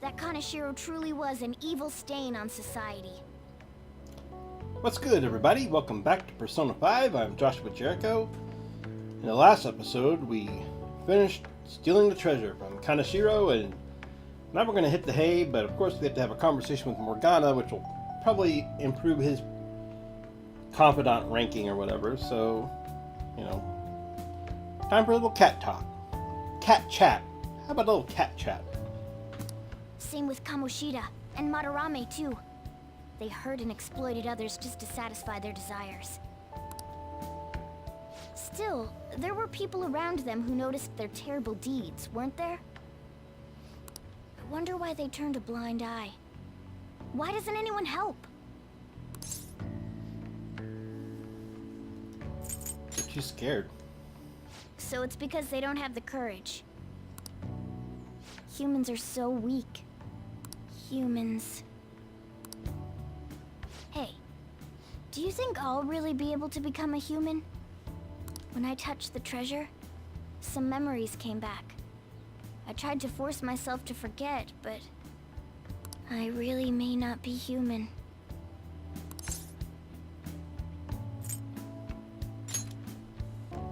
That Kaneshiro truly was an evil stain on society. What's good, everybody? Welcome back to Persona 5. I'm Joshua Jericho. In the last episode, we finished stealing the treasure from Kaneshiro, and now we're going to hit the hay, but of course we have to have a conversation with Morgana, which will probably improve his confidant ranking or whatever, so, time for a little cat talk. Cat chat. How about a little cat chat? Same with Kamoshida, and Madarame too. They hurt and exploited others just to satisfy their desires. Still, there were people around them who noticed their terrible deeds, weren't there? I wonder why they turned a blind eye. Why doesn't anyone help? They're too scared. So it's because they don't have the courage. Humans are so weak. Humans. Hey, do you think I'll really be able to become a human? When I touched the treasure, some memories came back. I tried to force myself to forget, but I really may not be human.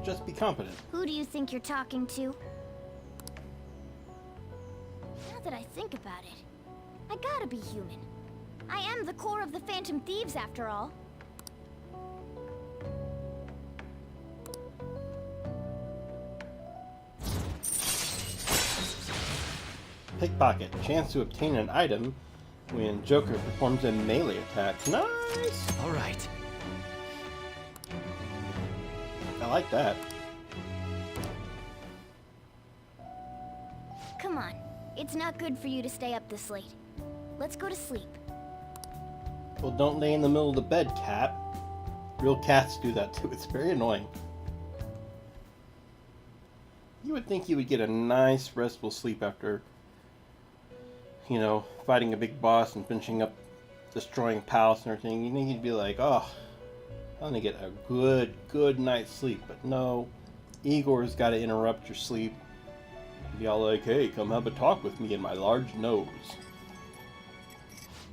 Just be confident. Who do you think you're talking to? Now that I think about it, I gotta be human. I am the core of the Phantom Thieves, after all. Pickpocket. Chance to obtain an item when Joker performs a melee attack. Nice! Alright. I like that. Come on. It's not good for you to stay up this late. Let's go to sleep. Well, don't lay in the middle of the bed, cat. Real cats do that too. It's very annoying. You would think you would get a nice, restful sleep after, fighting a big boss and finishing up destroying palace and everything. You think you'd be like, oh, I'm gonna get a good night's sleep. But no, Igor's got to interrupt your sleep. Be all like, hey, come have a talk with me in my large nose.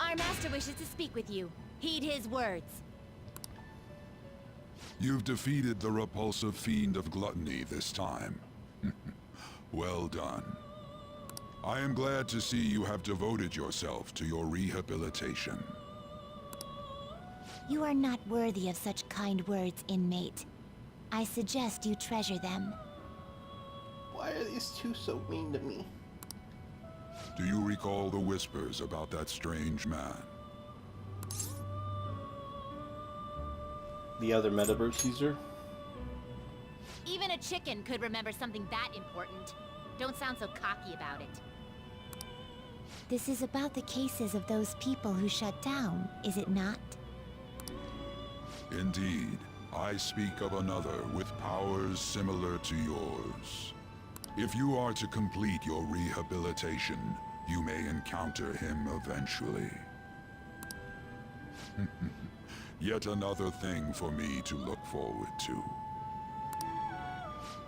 Our master wishes to speak with you. Heed his words. You've defeated the repulsive fiend of gluttony this time. Well done. I am glad to see you have devoted yourself to your rehabilitation. You are not worthy of such kind words, inmate. I suggest you treasure them. Why are these two so mean to me? Do you recall the whispers about that strange man? The other metaverse user? Even a chicken could remember something that important. Don't sound so cocky about it. This is about the cases of those people who shut down, is it not? Indeed. I speak of another with powers similar to yours. If you are to complete your rehabilitation, you may encounter him eventually. Yet another thing for me to look forward to.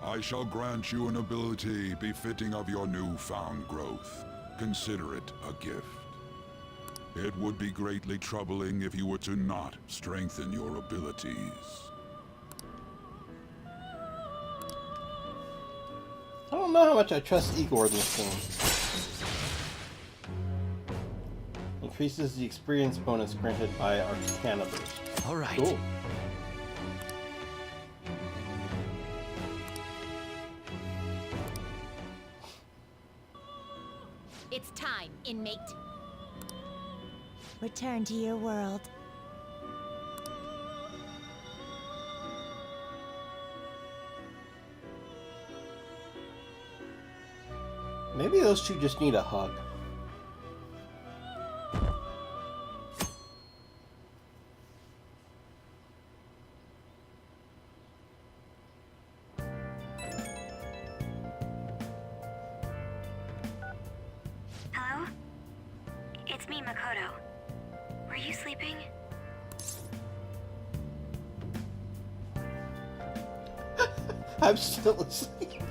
I shall grant you an ability befitting of your newfound growth. Consider it a gift. It would be greatly troubling if you were to not strengthen your abilities. I don't know how much I trust Igor in this game. Increases the experience bonus granted by Arcana Burst. Alright. Cool. It's time, inmate. Return to your world. Maybe those two just need a hug. Hello? It's me, Makoto. Were you sleeping? I'm still asleep.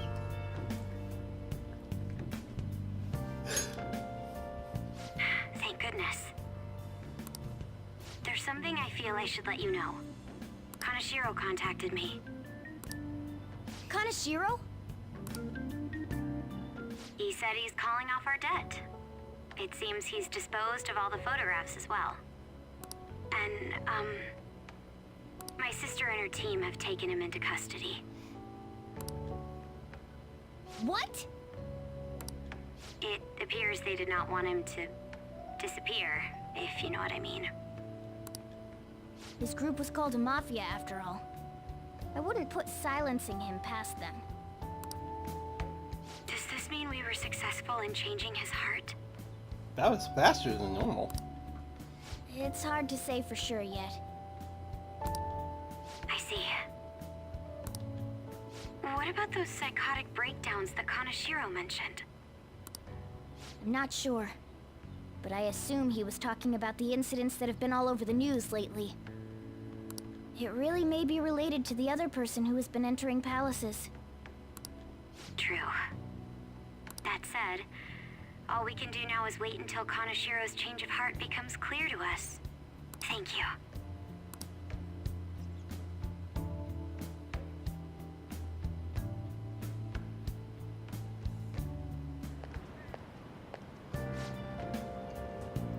something I feel I should let you know. Kanashiro contacted me. Kanashiro? He said he's calling off our debt. It seems he's disposed of all the photographs as well. And, my sister and her team have taken him into custody. What? It appears they did not want him to disappear, if you know what I mean. His group was called a mafia after all. I wouldn't put silencing him past them. Does this mean we were successful in changing his heart? That was faster than normal. It's hard to say for sure yet. I see. What about those psychotic breakdowns that Kanashiro mentioned? I'm not sure. But I assume he was talking about the incidents that have been all over the news lately. It really may be related to the other person who has been entering palaces. True. That said, all we can do now is wait until Kanashiro's change of heart becomes clear to us. Thank you.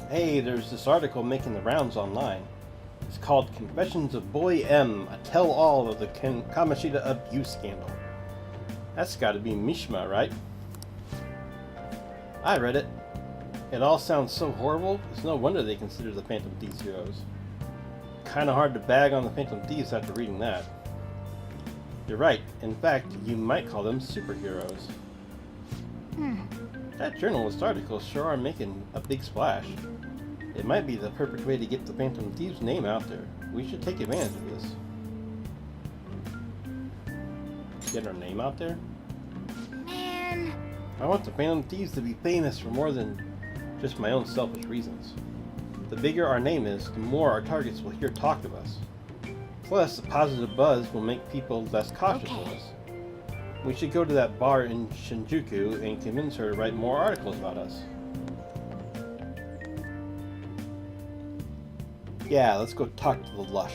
Hey, there's this article making the rounds online. It's called Confessions of Boy M, a tell-all of the Kamoshida abuse scandal. That's gotta be Mishima, right? I read it. It all sounds so horrible, it's no wonder they consider the Phantom Thieves heroes. Kinda hard to bag on the Phantom Thieves after reading that. You're right, in fact, you might call them superheroes. That journalist article sure are making a big splash. It might be the perfect way to get the Phantom Thieves' name out there. We should take advantage of this. Get our name out there? Man, I want the Phantom Thieves to be famous for more than just my own selfish reasons. The bigger our name is, the more our targets will hear talk of us. Plus, the positive buzz will make people less cautious of Okay. us. We should go to that bar in Shinjuku and convince her to write more articles about us. Yeah, let's go talk to the Lush.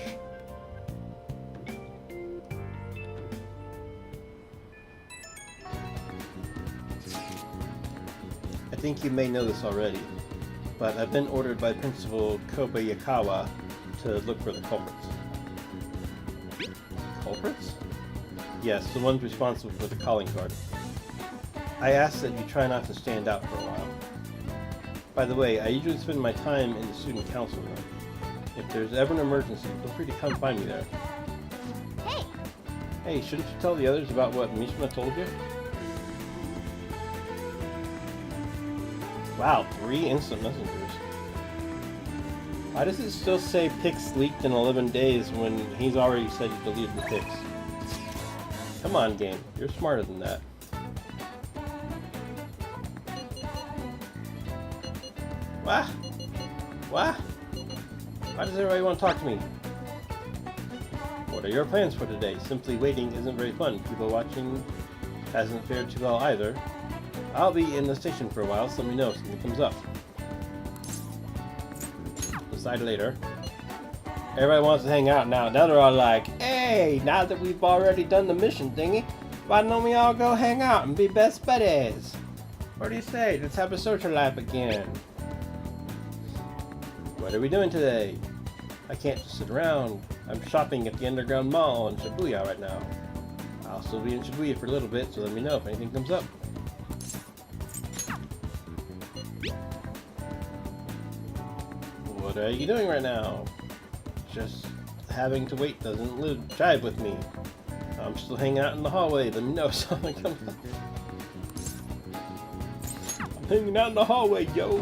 I think you may know this already, but I've been ordered by Principal Kobayakawa to look for the culprits. Culprits? Yes, the ones responsible for the calling card. I ask that you try not to stand out for a while. By the way, I usually spend my time in the student council room. If there's ever an emergency, feel free to come find me there. hey, Hey, shouldn't you tell the others about what Mishima told you? Wow, 3 instant messengers. Why does it still say pics leaked in 11 days when he's already said he deleted the pics? Come on, game. You're smarter than that. Wah! Wah! Why does everybody want to talk to me? What are your plans for today? Simply waiting isn't very fun. People watching hasn't fared too well either. I'll be in the station for a while, so let me know if something comes up. Decide later. Everybody wants to hang out now. Now they're all like, hey, now that we've already done the mission thingy, why don't we all go hang out and be best buddies? What do you say? Let's have a social life again. What are we doing today? I can't just sit around. I'm shopping at the Underground Mall in Shibuya right now. I'll still be in Shibuya for a little bit, so let me know if anything comes up. What are you doing right now? Just having to wait doesn't jive with me. I'm still hanging out in the hallway. Let me know if something comes up. I'm hanging out in the hallway, yo.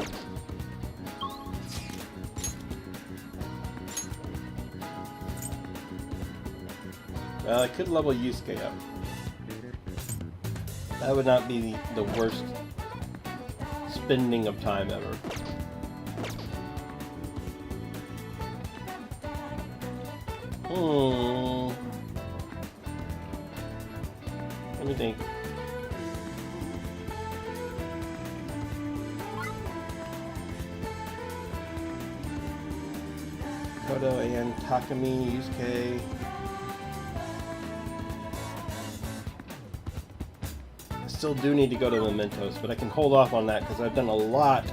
Well, I could level Yusuke up. That would not be the worst spending of time ever. Let me think. Kodo and Takumi, Yusuke. I still do need to go to Mementos, but I can hold off on that because I've done a lot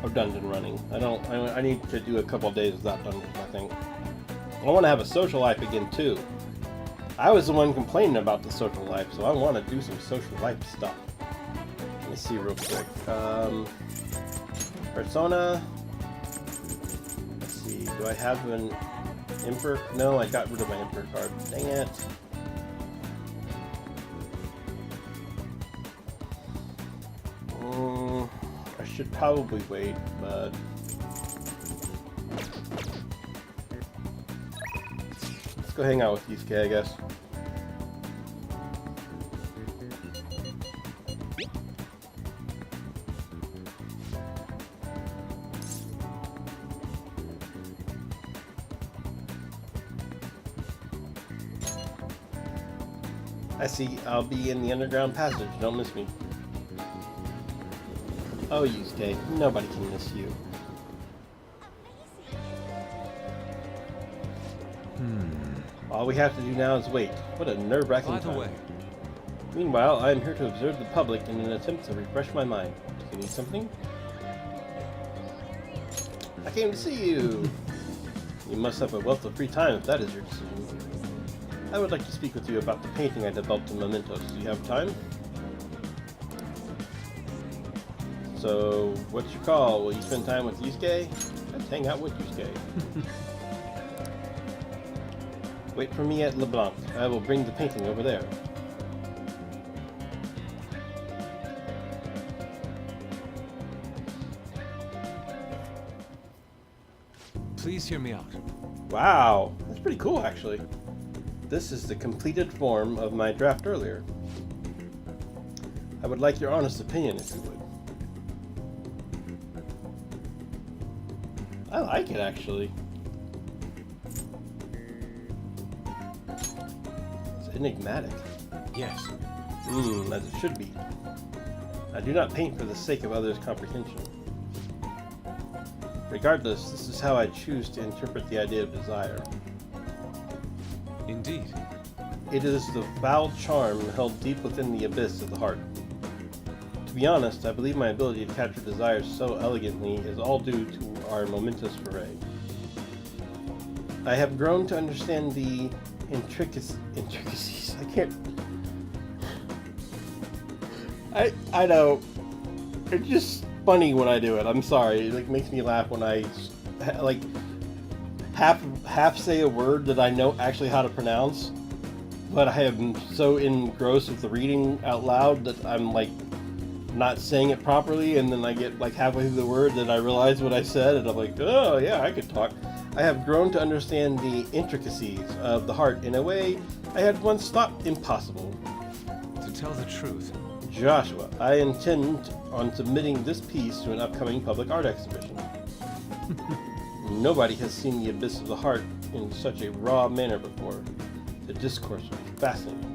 of dungeon running. I need to do a couple of days without dungeons, I think. I want to have a social life again too. I was the one complaining about the social life, so I want to do some social life stuff. Let me see real quick. Persona. Let's see. Do I have an Emperor? No, I got rid of my Emperor card. Dang it. I should probably wait, but let's go hang out with Yusuke, I guess. I see. I'll be in the underground passage. Don't miss me. Oh, Yusuke. Nobody can miss you. All we have to do now is wait. What a nerve-wracking time. way. Meanwhile, I am here to observe the public in an attempt to refresh my mind. Do you need something? I came to see you! You must have a wealth of free time if that is your decision. I would like to speak with you about the painting I developed in Mementos. Do you have time? So, what's your call? Will you spend time with Yusuke? Let's hang out with Yusuke. Wait for me at LeBlanc. I will bring the painting over there. Please hear me out. Wow, that's pretty cool actually. This is the completed form of my draft earlier. I would like your honest opinion if you would. I like it actually. It's enigmatic. Yes. As it should be. I do not paint for the sake of others' comprehension. Regardless, this is how I choose to interpret the idea of desire. Indeed. It is the foul charm held deep within the abyss of the heart. To be honest, I believe my ability to capture desires so elegantly is all due to our momentous foray. I have grown to understand the intricacies. I can't... I know. It's just funny when I do it. I'm sorry. It makes me laugh when I half say a word that I know actually how to pronounce, but I am so engrossed with the reading out loud that I'm not saying it properly, and then I get halfway through the word that I realize what I said, and I'm like, oh yeah, I could talk. I have grown to understand the intricacies of the heart in a way I had once thought impossible. To tell the truth, Joshua, I intend on submitting this piece to an upcoming public art exhibition. Nobody has seen the abyss of the heart in such a raw manner before. The discourse will be fascinating.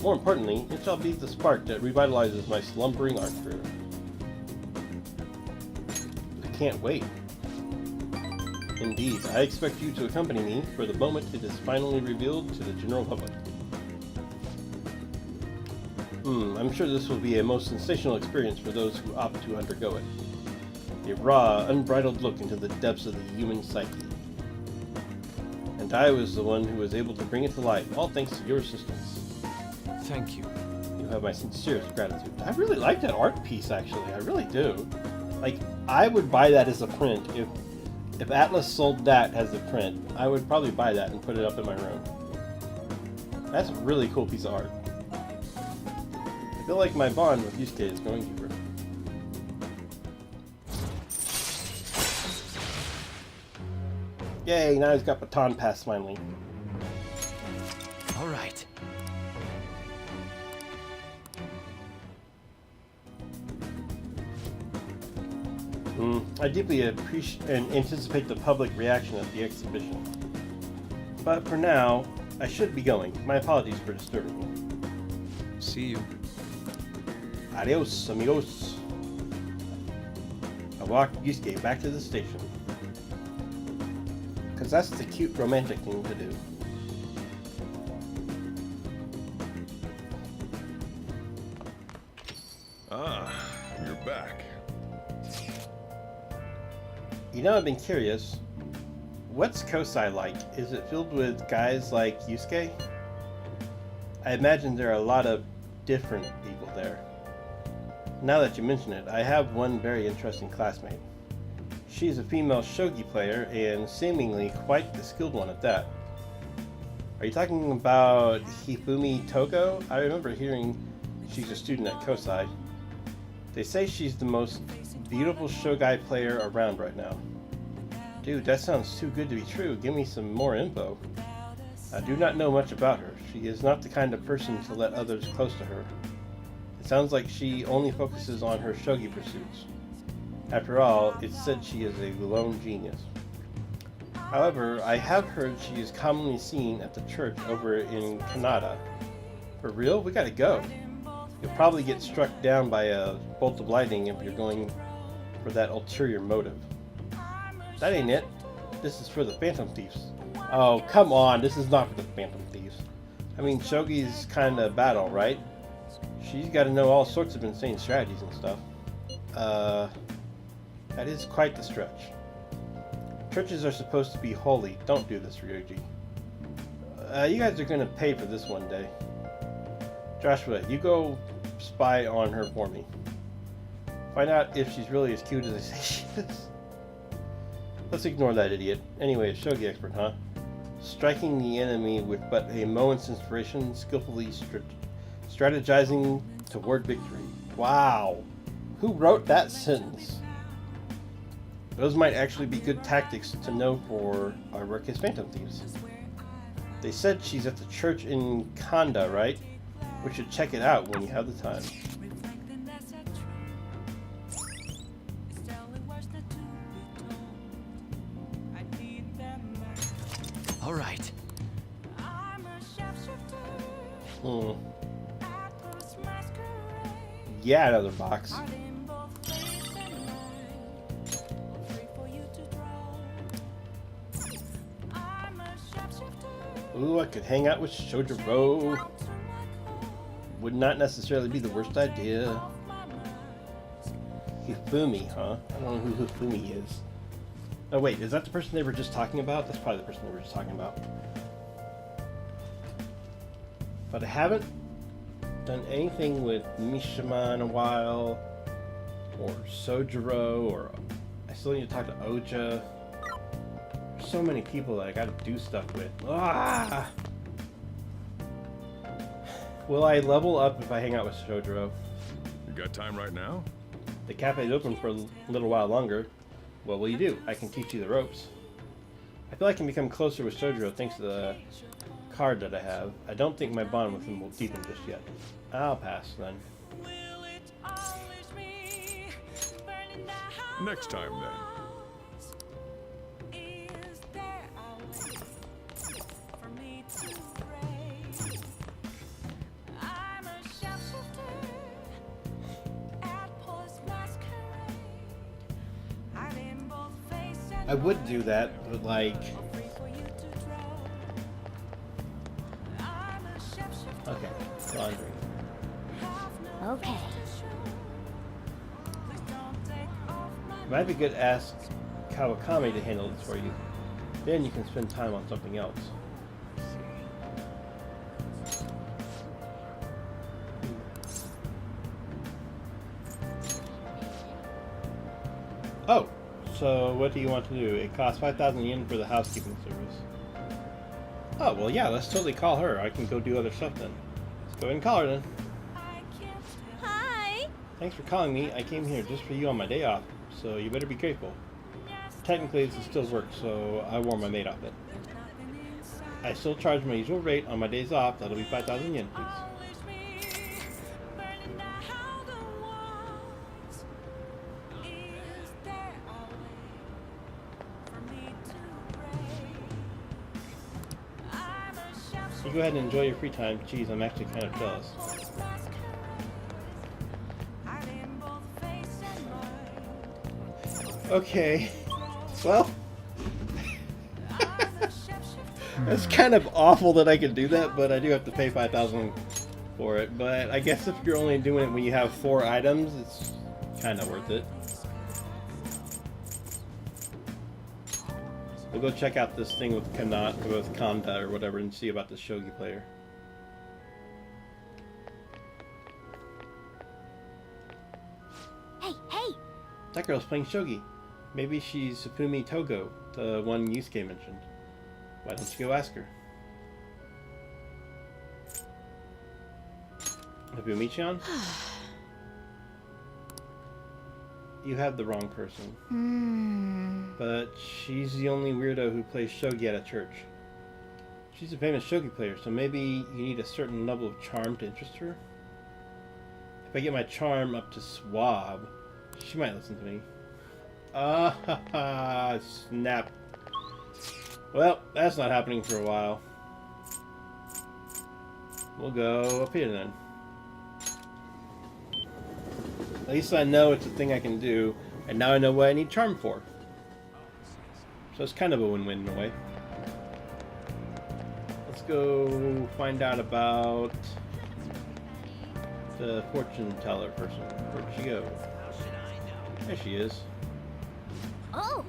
More importantly, it shall be the spark that revitalizes my slumbering art career. I can't wait. Indeed, I expect you to accompany me for the moment it is finally revealed to the general public. I'm sure this will be a most sensational experience for those who opt to undergo it. A raw, unbridled look into the depths of the human psyche. And I was the one who was able to bring it to life, all thanks to your assistance. thank you. You have my sincerest gratitude. I really like that art piece, actually. I really do. I would buy that as a print. If Atlus sold that as a print, I would probably buy that and put it up in my room. That's a really cool piece of art. I feel like my bond with Yusuke is growing deeper. Yay, now he's got baton pass finally. All right. I deeply appreciate and anticipate the public reaction at the exhibition. But for now, I should be going. My apologies for disturbing you. See you. Adios, amigos. I walked Yusuke back to the station. Because that's the cute romantic thing to do. Ah, you're back. You know, I've been curious. What's Kosai like? Is it filled with guys like Yusuke? I imagine there are a lot of different people there. Now that you mention it, I have one very interesting classmate. She's a female shogi player and seemingly quite the skilled one at that. Are you talking about Hifumi Togo? I remember hearing she's a student at Kosai. They say she's the most beautiful shogi player around right now. Dude, that sounds too good to be true. Give me some more info. I do not know much about her. She is not the kind of person to let others close to her. It sounds like she only focuses on her shogi pursuits. After all, it's said she is a lone genius. However, I have heard she is commonly seen at the church over in Canada. For real? We gotta go. You'll probably get struck down by a bolt of lightning if you're going for that ulterior motive. That ain't it. This is for the Phantom Thieves. Oh, come on. This is not for the Phantom Thieves. I mean, Shogi's kind of battle, right? She's got to know all sorts of insane strategies and stuff. That is quite the stretch. Churches are supposed to be holy. Don't do this, Ryoji. You guys are going to pay for this one day. Joshua, you go spy on her for me. Find out if she's really as cute as I say she is. Let's ignore that idiot. Anyway, a shogi expert, huh? Striking the enemy with but a moment's inspiration, skillfully strategizing toward victory. Wow! Who wrote that sentence? Those might actually be good tactics to know for our work as Phantom Thieves. They said she's at the church in Kanda, right? We should check it out when you have the time. All right. Yeah, another box. Ooh, I could hang out with Jericho. Would not necessarily be the worst idea. Hifumi, huh? I don't know who Hifumi is. Oh wait, is that the person they were just talking about? That's probably the person they were just talking about. But I haven't done anything with Mishima in a while, or Sojiro, or I still need to talk to Oja. There's so many people that I gotta do stuff with. Ah! Will I level up if I hang out with Sojiro? You got time right now? The cafe's open for a little while longer. What will you do? I can teach you the ropes. I feel I can become closer with Sojiro thanks to the card that I have. I don't think my bond with him will deepen just yet. I'll pass then. Next time, then. I would do that, but like... Okay, laundry. Okay. It might be good to ask Kawakami to handle this for you. Then you can spend time on something else. Oh! So, what do you want to do? It costs 5,000 yen for the housekeeping service. Oh, well, yeah, let's totally call her. I can go do other stuff then. Let's go ahead and call her then. Hi! Thanks for calling me. I came here just for you on my day off, so you better be grateful. Technically, this is still work, so I wore my maid outfit. I still charge my usual rate on my days off. That'll be 5,000 yen, please. You go ahead and enjoy your free time. Geez, I'm actually kind of jealous. Okay. Well. That's kind of awful that I can do that, but I do have to pay 5,000 for it. But I guess if you're only doing it when you have 4 items, it's kind of worth it. We'll go check out this thing with Kanda or whatever and see about the shogi player. Hey, hey! That girl's playing shogi. Maybe she's Supumi Togo, the one Yusuke mentioned. Why don't you go ask her? Nabumichian? You have the wrong person. But she's the only weirdo who plays shogi at a church. She's a famous shogi player, so maybe you need a certain level of charm to interest her? If I get my charm up to Swab, she might listen to me. Ah, ha, ha, snap. Well, that's not happening for a while. We'll go up here then. At least I know it's a thing I can do, and now I know what I need charm for. So it's kind of a win-win in a way. Let's go find out about the fortune teller person. Where'd she go? There she is. Oh!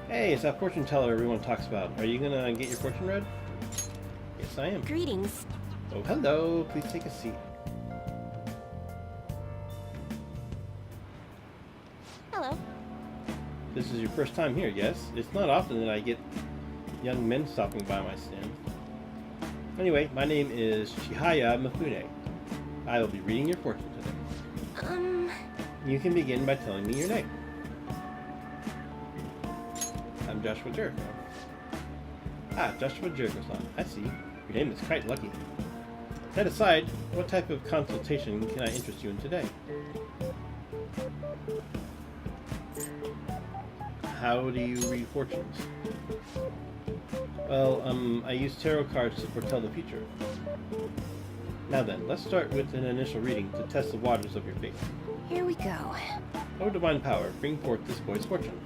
Hey, it's that fortune teller everyone talks about. Are you gonna get your fortune read? Yes, I am. Greetings. Oh, hello. Please take a seat. Hello. This is your first time here, yes? It's not often that I get young men stopping by my stand. Anyway, my name is Chihaya Mifune. I will be reading your fortune today. You can begin by telling me your name. I'm Joshua Jericho. Ah, Joshua Jericho-san. I see. Your name is quite lucky. That aside, what type of consultation can I interest you in today? How do you read fortunes? Well, I use tarot cards to foretell the future. Now then, let's start with an initial reading to test the waters of your faith. Here we go. O divine power, bring forth this boy's fortune.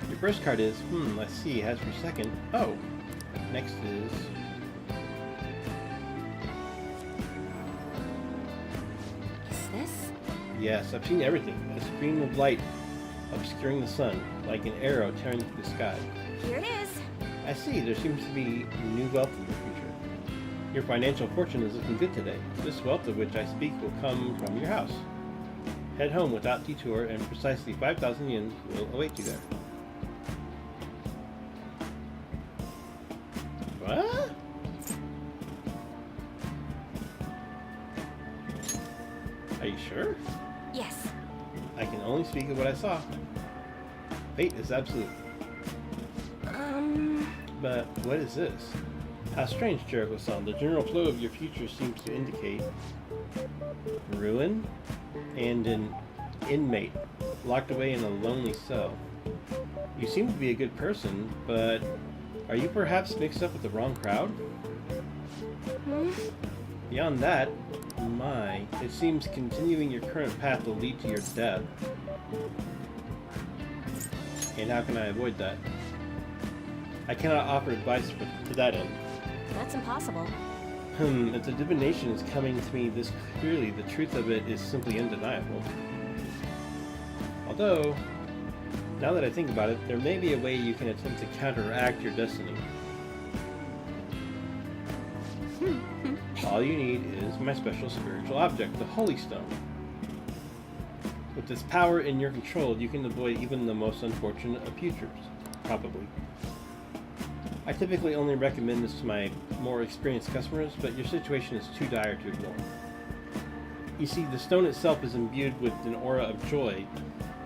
Your first card is, let's see, as for second, oh. Next is... Is this? Yes, I've seen everything. A stream of light obscuring the sun, like an arrow tearing through the sky. Here it is. I see, there seems to be new wealth in the future. Your financial fortune is looking good today. This wealth of which I speak will come from your house. Head home without detour, and precisely 5,000 yen will await you there. What? Are you sure? Yes. I can only speak of what I saw. Fate is absolute. But what is this? How strange, Jericho-san. The general flow of your future seems to indicate ruin and an inmate locked away in a lonely cell. You seem to be a good person, but are you perhaps mixed up with the wrong crowd? Beyond that, it seems continuing your current path will lead to your death. And how can I avoid that? I cannot offer advice to that end. That's impossible. If the divination is coming to me this clearly, the truth of it is simply undeniable. Although, now that I think about it, there may be a way you can attempt to counteract your destiny. All you need is my special spiritual object, the Holy Stone. With this power in your control, you can avoid even the most unfortunate of futures. Probably. I typically only recommend this to my more experienced customers, but your situation is too dire to ignore. You see, the stone itself is imbued with an aura of joy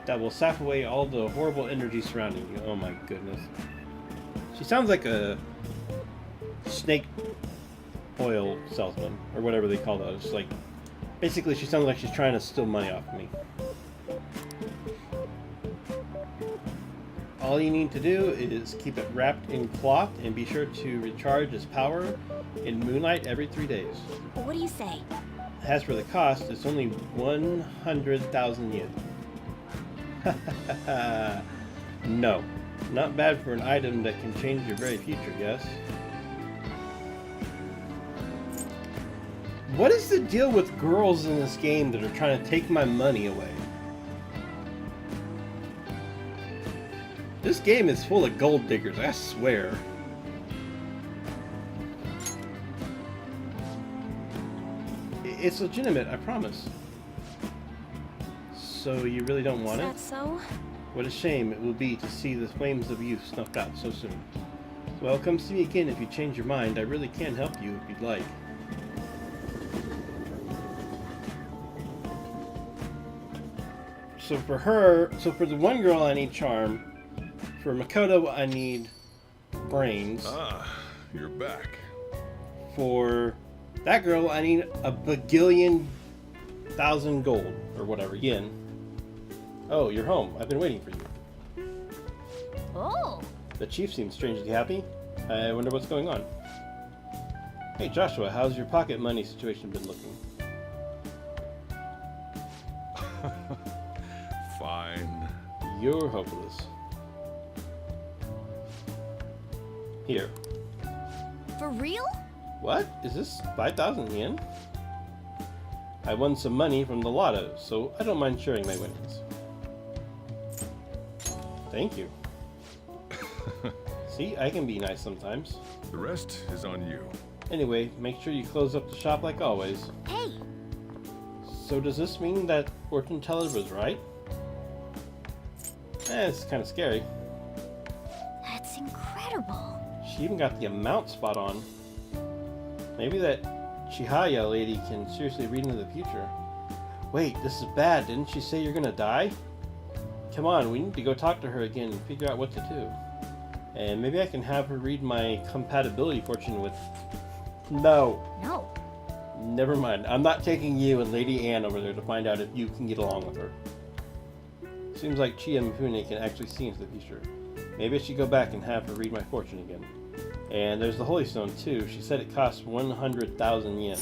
that will sap away all the horrible energy surrounding you. Oh my goodness. She sounds like a snake oil salesman, or whatever they call those. Like, basically she sounds like she's trying to steal money off me. All you need to do is keep it wrapped in cloth and be sure to recharge its power in moonlight every 3 days. What do you say? As for the cost, it's only 100,000 yen. No. Not bad for an item that can change your very future, yes? What is the deal with girls in this game that are trying to take my money away? This game is full of gold diggers, I swear. It's legitimate, I promise. So you really don't want it? Is that so? What a shame it will be to see the flames of youth snuffed out so soon. Well, come see me again if you change your mind. I really can help you if you'd like. So for the one girl I need charm. For Makoto I need brains. Ah, you're back. For that girl I need a bagillion thousand gold. Or whatever, yen. Oh, you're home. I've been waiting for you. Oh, The chief seems strangely happy. I wonder what's going on. Hey Joshua, how's your pocket money situation been looking? Fine. You're hopeless. Here. For real? What? Is this 5,000 yen? I won some money from the lotto, so I don't mind sharing my winnings. Thank you. See, I can be nice sometimes. The rest is on you. Anyway, make sure you close up the shop like always. Hey, So does this mean that fortune teller was right? It's kind of scary. that's incredible. She even got the amount spot on. Maybe that Chihaya lady can seriously read into the future. Wait, this is bad. Didn't she say you're gonna die? Come on, we need to go talk to her again and figure out what to do. And maybe I can have her read my compatibility fortune with... No. No. Never mind. I'm not taking you and Lady Anne over there to find out if you can get along with her. Seems like Chia Mifune can actually see into the future. Maybe I should go back and have her read my fortune again. And there's the Holy Stone too. She said it costs 100,000 yen.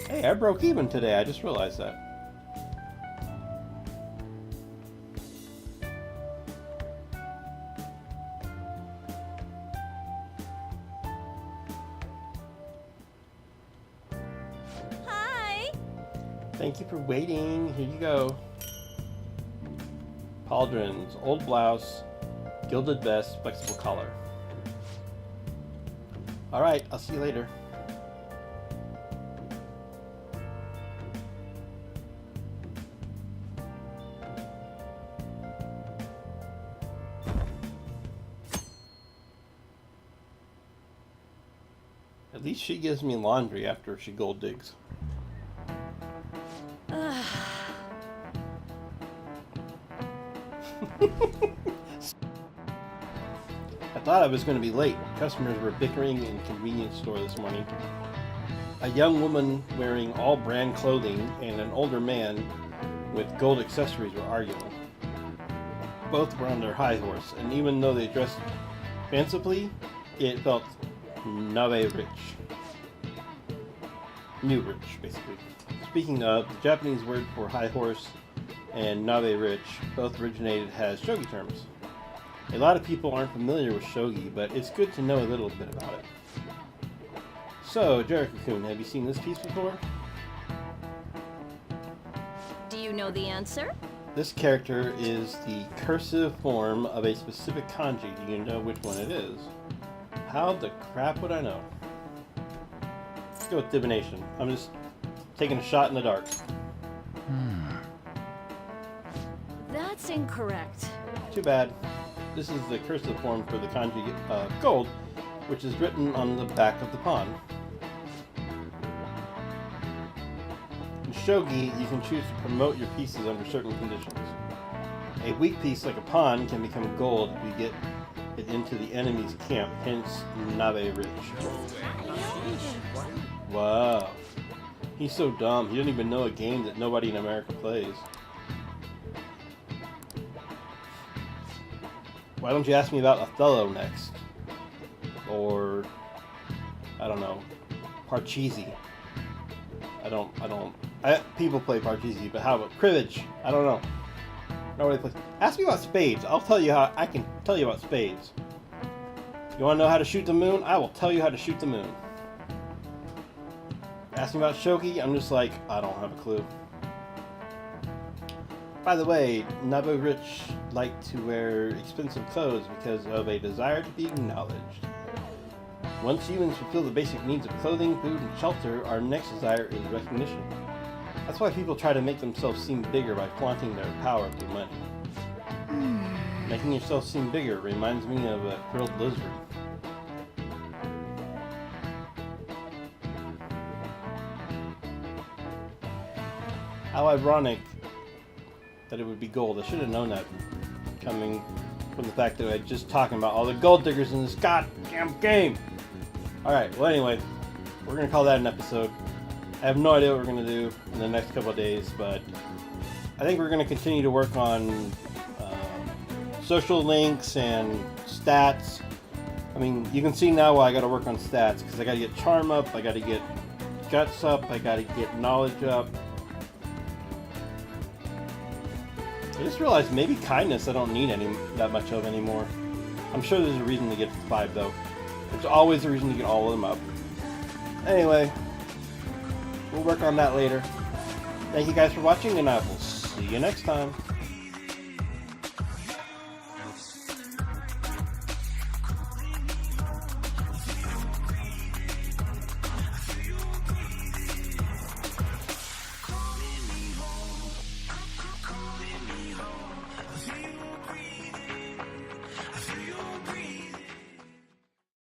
Hey, I broke even today. I just realized that. Hi. Thank you for waiting. Here you go. Pauldrons, old blouse, gilded vest, flexible collar. Alright, I'll see you later. At least she gives me laundry after she gold digs. I thought I was going to be late. Customers were bickering in a convenience store this morning. A young woman wearing all brand clothing and an older man with gold accessories were arguing. Both were on their high horse, and even though they dressed fancifully, it felt nabe rich. New rich, basically. Speaking of, the Japanese word for high horse and nabe rich both originated as shogi terms. A lot of people aren't familiar with shogi, but it's good to know a little bit about it. So, Jericho-kun, have you seen this piece before? Do you know the answer? This character is the cursive form of a specific kanji. Do you know which one it is? How the crap would I know? Let's go with divination. I'm just taking a shot in the dark. That's incorrect. Too bad. This is the cursive form for the kanji gold, which is written on the back of the pawn. In shogi, you can choose to promote your pieces under certain conditions. A weak piece like a pawn can become gold if you get it into the enemy's camp, hence nabe rich. Wow. He's so dumb, he doesn't even know a game that nobody in America plays. Why don't you ask me about Othello next? Or, I don't know, Parcheesi. People play Parcheesi, but how about cribbage? I don't know. Not really place. Ask me about spades. I'll tell you how. I can tell you about spades. You want to know how to shoot the moon? I will tell you how to shoot the moon. Ask me about Shoki. I'm just like, I don't have a clue. By the way, Nabu rich like to wear expensive clothes because of a desire to be acknowledged. Once humans fulfill the basic needs of clothing, food, and shelter, our next desire is recognition. That's why people try to make themselves seem bigger by flaunting their power through money. Making yourself seem bigger reminds me of a grilled lizard. How ironic that it would be gold. I should have known that coming from the fact that I was just talking about all the gold diggers in this goddamn game. Alright, well anyway, we're going to call that an episode. I have no idea what we're going to do in the next couple of days, but I think we're going to continue to work on social links and stats. I mean, you can see now why I got to work on stats, because I got to get charm up, I got to get guts up, I got to get knowledge up. I just realized maybe kindness I don't need that much of anymore. I'm sure there's a reason to get 5 though. There's always a reason to get all of them up. Anyway, we'll work on that later. Thank you guys for watching, and I will see you next time.